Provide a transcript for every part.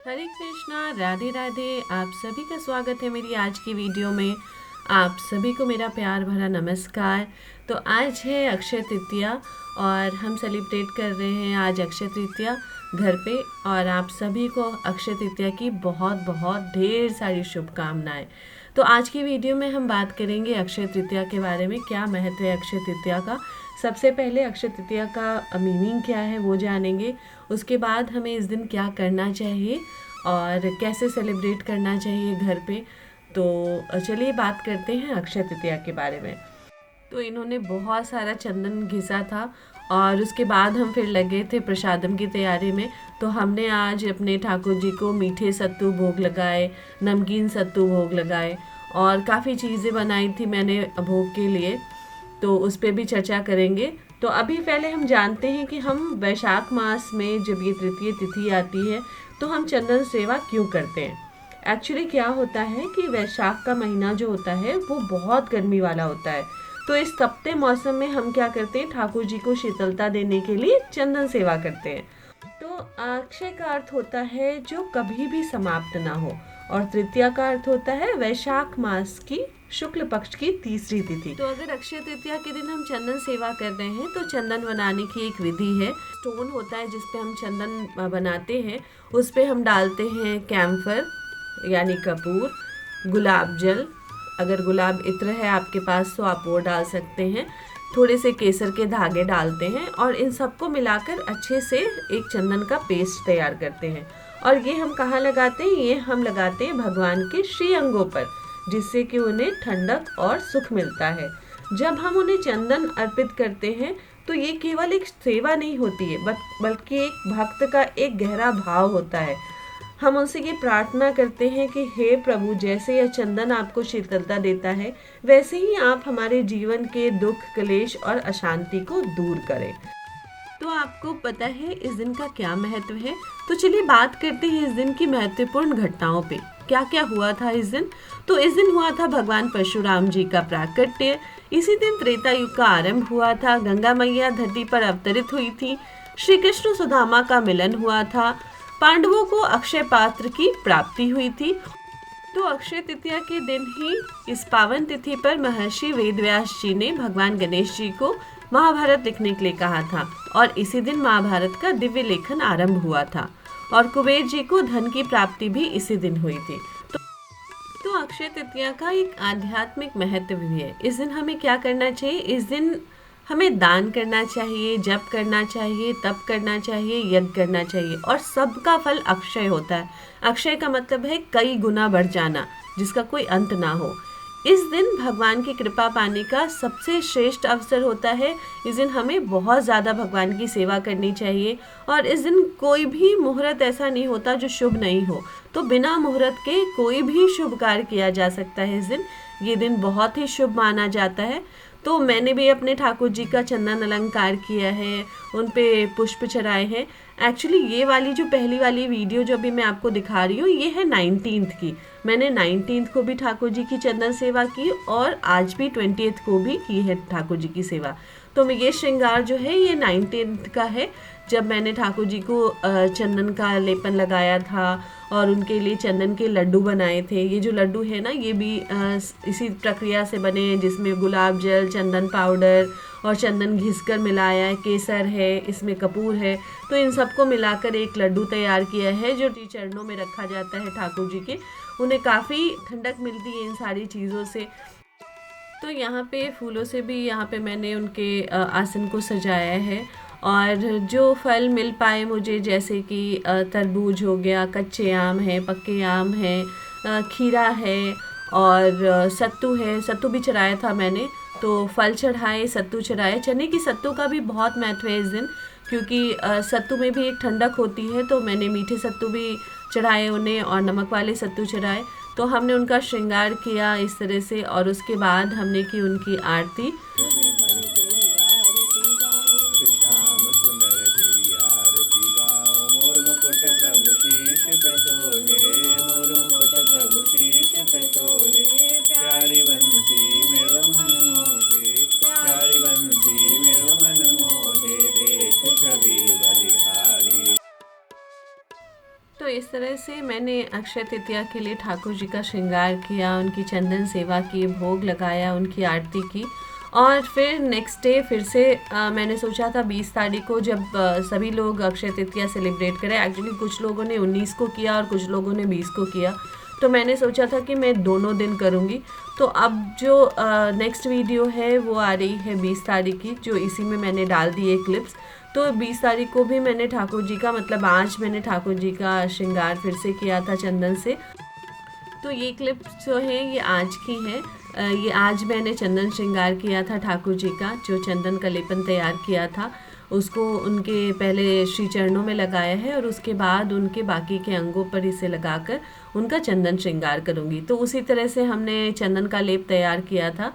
हरे कृष्णा, राधे राधे। आप सभी का स्वागत है मेरी आज की वीडियो में। आप सभी को मेरा प्यार भरा नमस्कार। तो आज है अक्षय तृतीया और हम सेलिब्रेट कर रहे हैं आज अक्षय तृतीया घर पे। और आप सभी को अक्षय तृतीया की बहुत बहुत ढेर सारी शुभकामनाएं। तो आज की वीडियो में हम बात करेंगे अक्षय तृतीया के बारे में, क्या महत्व है अक्षय तृतीया का। सबसे पहले अक्षय तृतीया का मीनिंग क्या है वो जानेंगे। उसके बाद हमें इस दिन क्या करना चाहिए और कैसे सेलिब्रेट करना चाहिए घर पे। तो चलिए बात करते हैं अक्षय तृतीया के बारे में। तो इन्होंने बहुत सारा चंदन घिसा था और उसके बाद हम फिर लगे थे प्रसादम की तैयारी में। तो हमने आज अपने ठाकुर जी को मीठे सत्तू भोग लगाए, नमकीन सत्तू भोग लगाए और काफ़ी चीज़ें बनाई थी मैंने भोग के लिए। तो उस पर भी चर्चा करेंगे। तो अभी पहले हम जानते हैं कि हम वैशाख मास में जब ये तृतीय तिथि आती है तो हम चंदन सेवा क्यों करते हैं। एक्चुअली क्या होता है कि वैशाख का महीना जो होता है वो बहुत गर्मी वाला होता है। तो इस तपते मौसम में हम क्या करते हैं, ठाकुर जी को शीतलता देने के लिए चंदन सेवा करते हैं। तो अक्षय का अर्थ होता है जो कभी भी समाप्त ना हो, और तृतीया का अर्थ होता है वैशाख मास की शुक्ल पक्ष की तीसरी तिथि। तो अगर अक्षय तृतीया के दिन हम चंदन सेवा कर रहे हैं तो चंदन बनाने की एक विधि है। स्टोन होता है जिसपे हम चंदन बनाते हैं, उस पे हम डालते हैं कैम्फर यानी कपूर, गुलाब जल, अगर गुलाब इत्र है आपके पास तो आप वो डाल सकते हैं, थोड़े से केसर के धागे डालते हैं और इन सबको मिलाकर अच्छे से एक चंदन का पेस्ट तैयार करते हैं। और ये हम कहाँ लगाते हैं, ये हम लगाते हैं भगवान के श्री अंगों पर, जिससे कि उन्हें ठंडक और सुख मिलता है। जब हम उन्हें चंदन अर्पित करते हैं तो ये केवल एक सेवा नहीं होती है बल्कि एक भक्त का एक गहरा भाव होता है। हम उनसे ये प्रार्थना करते हैं कि हे प्रभु, जैसे यह चंदन आपको शीतलता देता है वैसे ही आप हमारे जीवन के दुख, क्लेश और अशांति को दूर करें। तो आपको पता है इस दिन का क्या महत्व है। तो चलिए बात करते हैं इस दिन की महत्वपूर्ण घटनाओं पे, क्या क्या हुआ था इस दिन। तो इस दिन हुआ था भगवान परशुराम जी का प्राकट्य। इसी दिन त्रेता युग का आरंभ हुआ था। गंगा मैया धरती पर अवतरित हुई थी। श्री कृष्ण सुदामा का मिलन हुआ था। पांडवों को अक्षय पात्र की प्राप्ति हुई थी। तो अक्षय तृतीया के दिन ही इस पावन तिथि पर महर्षि वेदव्यास जी ने भगवान गणेश जी को महाभारत लिखने के लिए कहा था और इसी दिन महाभारत का दिव्य लेखन आरंभ हुआ था। और कुबेर जी को धन की प्राप्ति भी इसी दिन हुई थी। तो अक्षय तृतीया का एक आध्यात्मिक महत्व भी है। इस दिन हमें क्या करना चाहिए, इस दिन हमें दान करना चाहिए, जप करना चाहिए, तप करना चाहिए, यज्ञ करना चाहिए और सबका फल अक्षय होता है। अक्षय का मतलब है कई गुना बढ़ जाना, जिसका कोई अंत ना हो। इस दिन भगवान की कृपा पाने का सबसे श्रेष्ठ अवसर होता है। इस दिन हमें बहुत ज़्यादा भगवान की सेवा करनी चाहिए और इस दिन कोई भी मुहूर्त ऐसा नहीं होता जो शुभ नहीं हो। तो बिना मुहूर्त के कोई भी शुभ कार्य किया जा सकता है इस दिन। ये दिन बहुत ही शुभ माना जाता है। तो मैंने भी अपने ठाकुर जी का चंदन अलंकार किया है, उन पे पुष्प चढ़ाए हैं। एक्चुअली ये वाली जो पहली वाली वीडियो जो अभी मैं आपको दिखा रही हूँ ये है 19th की। मैंने 19th को भी ठाकुर जी की चंदन सेवा की और आज भी 20th को भी की है ठाकुर जी की सेवा। तो ये श्रृंगार जो है ये 19th का है, जब मैंने ठाकुर जी को चंदन का लेपन लगाया था और उनके लिए चंदन के लड्डू बनाए थे। ये जो लड्डू है ना ये भी इसी प्रक्रिया से बने हैं, जिसमें गुलाब जल, चंदन पाउडर और चंदन घिसकर मिलाया है, केसर है, इसमें कपूर है। तो इन सबको मिलाकर एक लड्डू तैयार किया है जो चरणों में रखा जाता है ठाकुर जी के। उन्हें काफ़ी ठंडक मिलती है इन सारी चीज़ों से। तो यहाँ पे फूलों से भी यहाँ पे मैंने उनके आसन को सजाया है। और जो फल मिल पाए मुझे, जैसे कि तरबूज हो गया, कच्चे आम है, पक्के आम है, खीरा है और सत्तू है, सत्तू भी चढ़ाया था मैंने। तो फल चढ़ाए, सत्तू चढ़ाए। चने की सत्तू का भी बहुत महत्व है इस दिन, क्योंकि सत्तू में भी एक ठंडक होती है। तो मैंने मीठे सत्तू भी चढ़ाए उन्हें और नमक वाले सत्तू चढ़ाए। तो हमने उनका श्रृंगार किया इस तरह से और उसके बाद हमने की उनकी आरती। तो इस तरह से मैंने अक्षय तृतीया के लिए ठाकुर जी का श्रृंगार किया, उनकी चंदन सेवा की, भोग लगाया, उनकी आरती की। और फिर नेक्स्ट डे फिर से मैंने सोचा था 20 तारीख को जब सभी लोग अक्षय तृतीया सेलिब्रेट करें। एक्चुअली कुछ लोगों ने 19 को किया और कुछ लोगों ने 20 को किया, तो मैंने सोचा था कि मैं दोनों दिन करूँगी। तो अब जो नेक्स्ट वीडियो है वो आ रही है 20 तारीख की, जो इसी में मैंने डाल दी है क्लिप्स। तो 20 तारीख को भी मैंने ठाकुर जी का, मतलब आज मैंने ठाकुर जी का श्रृंगार फिर से किया था चंदन से। तो ये क्लिप्स जो है ये आज की है। ये आज मैंने चंदन श्रृंगार किया था ठाकुर जी का, जो चंदन का लेपन तैयार किया था उसको उनके पहले श्री चरणों में लगाया है और उसके बाद उनके बाकी के अंगों पर इसे लगाकर उनका चंदन श्रृंगार करूँगी। तो उसी तरह से हमने चंदन का लेप तैयार किया था,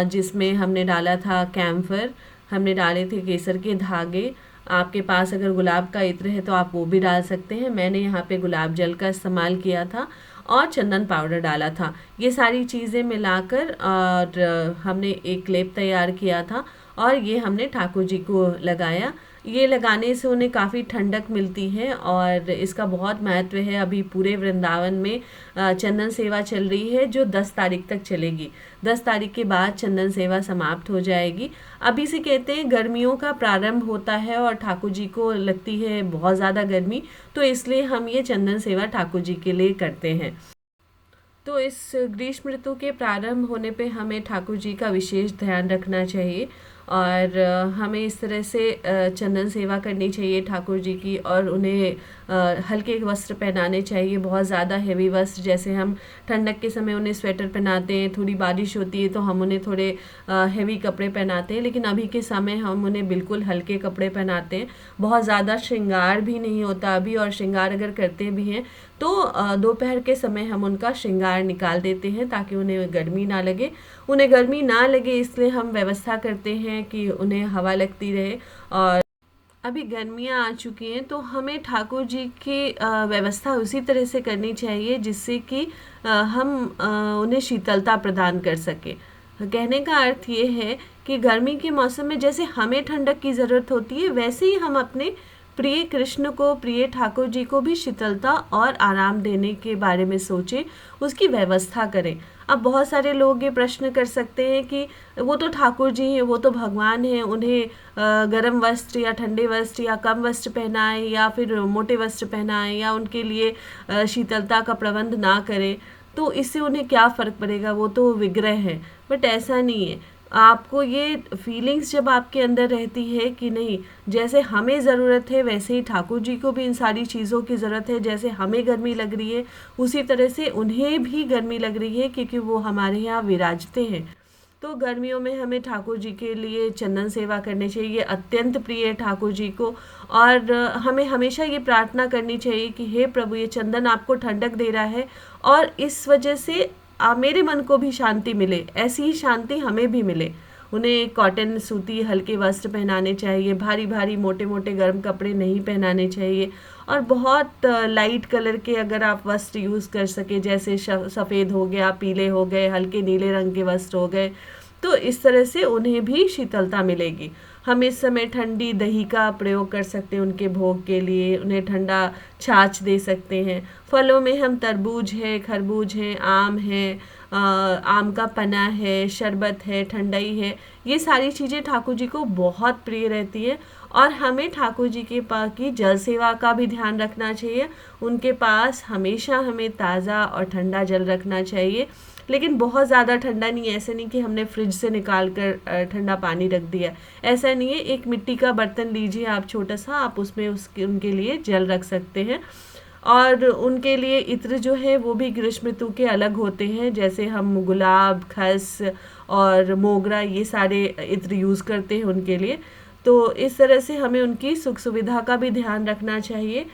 जिसमें हमने डाला था कैम्फर, हमने डाले थे केसर के धागे। आपके पास अगर गुलाब का इत्र है तो आप वो भी डाल सकते हैं। मैंने यहाँ पे गुलाब जल का इस्तेमाल किया था और चंदन पाउडर डाला था। ये सारी चीज़ें मिलाकर और हमने एक लेप तैयार किया था और ये हमने ठाकुर जी को लगाया। ये लगाने से उन्हें काफ़ी ठंडक मिलती है और इसका बहुत महत्व है। अभी पूरे वृंदावन में चंदन सेवा चल रही है जो 10 तारीख तक चलेगी। 10 तारीख के बाद चंदन सेवा समाप्त हो जाएगी। अभी से कहते हैं गर्मियों का प्रारंभ होता है और ठाकुर जी को लगती है बहुत ज़्यादा गर्मी, तो इसलिए हम ये चंदन सेवा ठाकुर जी के लिए करते हैं। तो इस ग्रीष्म ऋतु के प्रारंभ होने पे हमें ठाकुर जी का विशेष ध्यान रखना चाहिए और हमें इस तरह से चंदन सेवा करनी चाहिए ठाकुर जी की और उन्हें हल्के वस्त्र पहनाने चाहिए। बहुत ज़्यादा हेवी वस्त्र, जैसे हम ठंडक के समय उन्हें स्वेटर पहनाते हैं, थोड़ी बारिश होती है तो हम उन्हें थोड़े हेवी कपड़े पहनाते हैं, लेकिन अभी के समय हम उन्हें बिल्कुल हल्के कपड़े पहनाते हैं। बहुत ज़्यादा श्रृंगार भी नहीं होता अभी, और श्रृंगार अगर करते भी हैं तो दोपहर के समय हम उनका श्रृंगार निकाल देते हैं ताकि उन्हें गर्मी ना लगे। उन्हें गर्मी ना लगे इसलिए हम व्यवस्था करते हैं कि उन्हें हवा लगती रहे। और अभी गर्मियाँ आ चुकी हैं तो हमें ठाकुर जी की व्यवस्था उसी तरह से करनी चाहिए जिससे कि हम उन्हें शीतलता प्रदान कर सकें। कहने का अर्थ ये है कि गर्मी के मौसम में जैसे हमें ठंडक की ज़रूरत होती है, वैसे ही हम अपने प्रिय कृष्ण को, प्रिय ठाकुर जी को भी शीतलता और आराम देने के बारे में सोचें, उसकी व्यवस्था करें। अब बहुत सारे लोग ये प्रश्न कर सकते हैं कि वो तो ठाकुर जी हैं, वो तो भगवान हैं, उन्हें गर्म वस्त्र या ठंडे वस्त्र या कम वस्त्र पहनाएं या फिर मोटे वस्त्र पहनाएं या उनके लिए शीतलता का प्रबंध ना करें, तो इससे उन्हें क्या फ़र्क पड़ेगा, वो तो विग्रह है। बट ऐसा नहीं है। आपको ये फीलिंग्स जब आपके अंदर रहती है कि नहीं, जैसे हमें ज़रूरत है वैसे ही ठाकुर जी को भी इन सारी चीज़ों की ज़रूरत है, जैसे हमें गर्मी लग रही है उसी तरह से उन्हें भी गर्मी लग रही है क्योंकि वो हमारे यहाँ विराजते हैं। तो गर्मियों में हमें ठाकुर जी के लिए चंदन सेवा करनी चाहिए, अत्यंत प्रिय है ठाकुर जी को। और हमें हमेशा ये प्रार्थना करनी चाहिए कि हे प्रभु, ये चंदन आपको ठंडक दे रहा है और इस वजह से मेरे मन को भी शांति मिले, ऐसी ही शांति हमें भी मिले। उन्हें कॉटन, सूती हल्के वस्त्र पहनाने चाहिए, भारी भारी मोटे मोटे गर्म कपड़े नहीं पहनाने चाहिए और बहुत लाइट कलर के अगर आप वस्त्र यूज़ कर सके, जैसे सफ़ेद हो गया, पीले हो गए, हल्के नीले रंग के वस्त्र हो गए, तो इस तरह से उन्हें भी शीतलता मिलेगी। हम इस समय ठंडी दही का प्रयोग कर सकते हैं उनके भोग के लिए, उन्हें ठंडा छाछ दे सकते हैं। फलों में हम तरबूज है, खरबूज है, आम है, आम का पना है, शरबत है, ठंडाई है, ये सारी चीज़ें ठाकुर जी को बहुत प्रिय रहती है। और हमें ठाकुर जी के पास की जल सेवा का भी ध्यान रखना चाहिए। उनके पास हमेशा हमें ताज़ा और ठंडा जल रखना चाहिए, लेकिन बहुत ज़्यादा ठंडा नहीं है। ऐसे नहीं कि हमने फ्रिज से निकाल कर ठंडा पानी रख दिया, ऐसा नहीं है। एक मिट्टी का बर्तन लीजिए आप छोटा सा, आप उसमें उनके लिए जल रख सकते हैं। और उनके लिए इत्र जो है वो भी ग्रीष्म ऋतु के अलग होते हैं, जैसे हम गुलाब, खस और मोगरा ये सारे इत्र यूज़ करते हैं उनके लिए। तो इस तरह से हमें उनकी सुख सुविधा का भी ध्यान रखना चाहिए।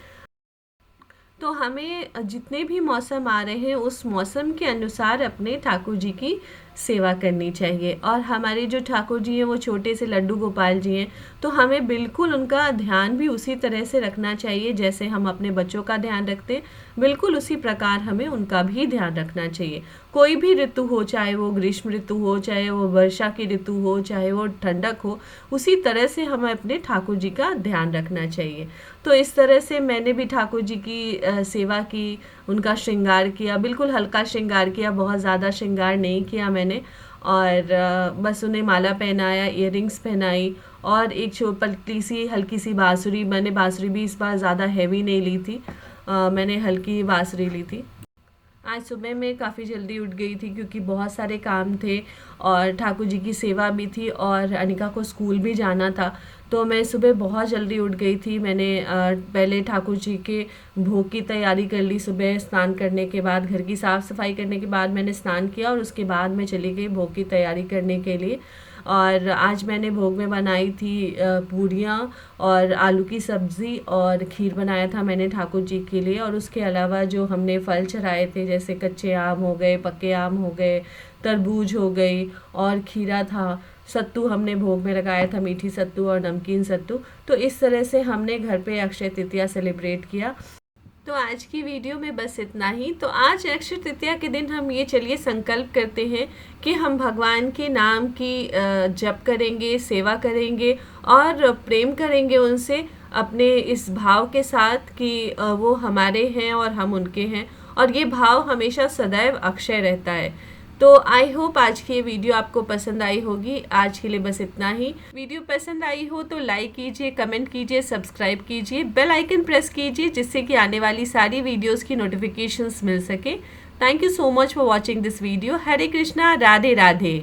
तो हमें जितने भी मौसम आ रहे हैं उस मौसम के अनुसार अपने ठाकुर जी की सेवा करनी चाहिए। और हमारे जो ठाकुर जी हैं वो छोटे से लड्डू गोपाल जी हैं, तो हमें बिल्कुल उनका ध्यान भी उसी तरह से रखना चाहिए जैसे हम अपने बच्चों का ध्यान रखते हैं, बिल्कुल उसी प्रकार हमें उनका भी ध्यान रखना चाहिए। कोई भी ऋतु हो, चाहे वो ग्रीष्म ऋतु हो, चाहे वो वर्षा की ऋतु हो, चाहे वो ठंडक हो, उसी तरह से हमें अपने ठाकुर जी का ध्यान रखना चाहिए। तो इस तरह से मैंने भी ठाकुर जी की सेवा की, उनका श्रृंगार किया, बिल्कुल हल्का श्रृंगार किया, बहुत ज़्यादा श्रृंगार नहीं किया मैंने। और बस उन्हें माला पहनाया, इयररिंग्स पहनाई और एक पतली सी हल्की सी बाँसुरी, मैंने बाँसुरी भी इस बार ज़्यादा हैवी नहीं ली थी, मैंने हल्की बाँसुरी ली थी। आज सुबह मैं काफ़ी जल्दी उठ गई थी क्योंकि बहुत सारे काम थे और ठाकुर जी की सेवा भी थी और अनिका को स्कूल भी जाना था। तो मैं सुबह बहुत जल्दी उठ गई थी। मैंने पहले ठाकुर जी के भोग की तैयारी कर ली। सुबह स्नान करने के बाद, घर की साफ़ सफाई करने के बाद मैंने स्नान किया और उसके बाद मैं चली गई भोग की तैयारी करने के लिए। और आज मैंने भोग में बनाई थी पूरियाँ और आलू की सब्ज़ी और खीर बनाया था मैंने ठाकुर जी के लिए। और उसके अलावा जो हमने फल चढ़ाए थे, जैसे कच्चे आम हो गए, पके आम हो गए, तरबूज हो गई और खीरा था, सत्तू हमने भोग में लगाया था, मीठी सत्तू और नमकीन सत्तू। तो इस तरह से हमने घर पे अक्षय तृतीया सेलिब्रेट किया। तो आज की वीडियो में बस इतना ही। तो आज अक्षय तृतीया के दिन हम ये चलिए संकल्प करते हैं कि हम भगवान के नाम की जप करेंगे, सेवा करेंगे और प्रेम करेंगे उनसे, अपने इस भाव के साथ कि वो हमारे हैं और हम उनके हैं, और ये भाव हमेशा सदैव अक्षय रहता है। तो आई होप आज की ये वीडियो आपको पसंद आई होगी। आज के लिए बस इतना ही। वीडियो पसंद आई हो तो लाइक कीजिए, कमेंट कीजिए, सब्सक्राइब कीजिए, बेल आइकन प्रेस कीजिए जिससे कि आने वाली सारी वीडियोस की नोटिफिकेशंस मिल सके। Thank you so much for watching this video. Hare Krishna, Radhe Radhe.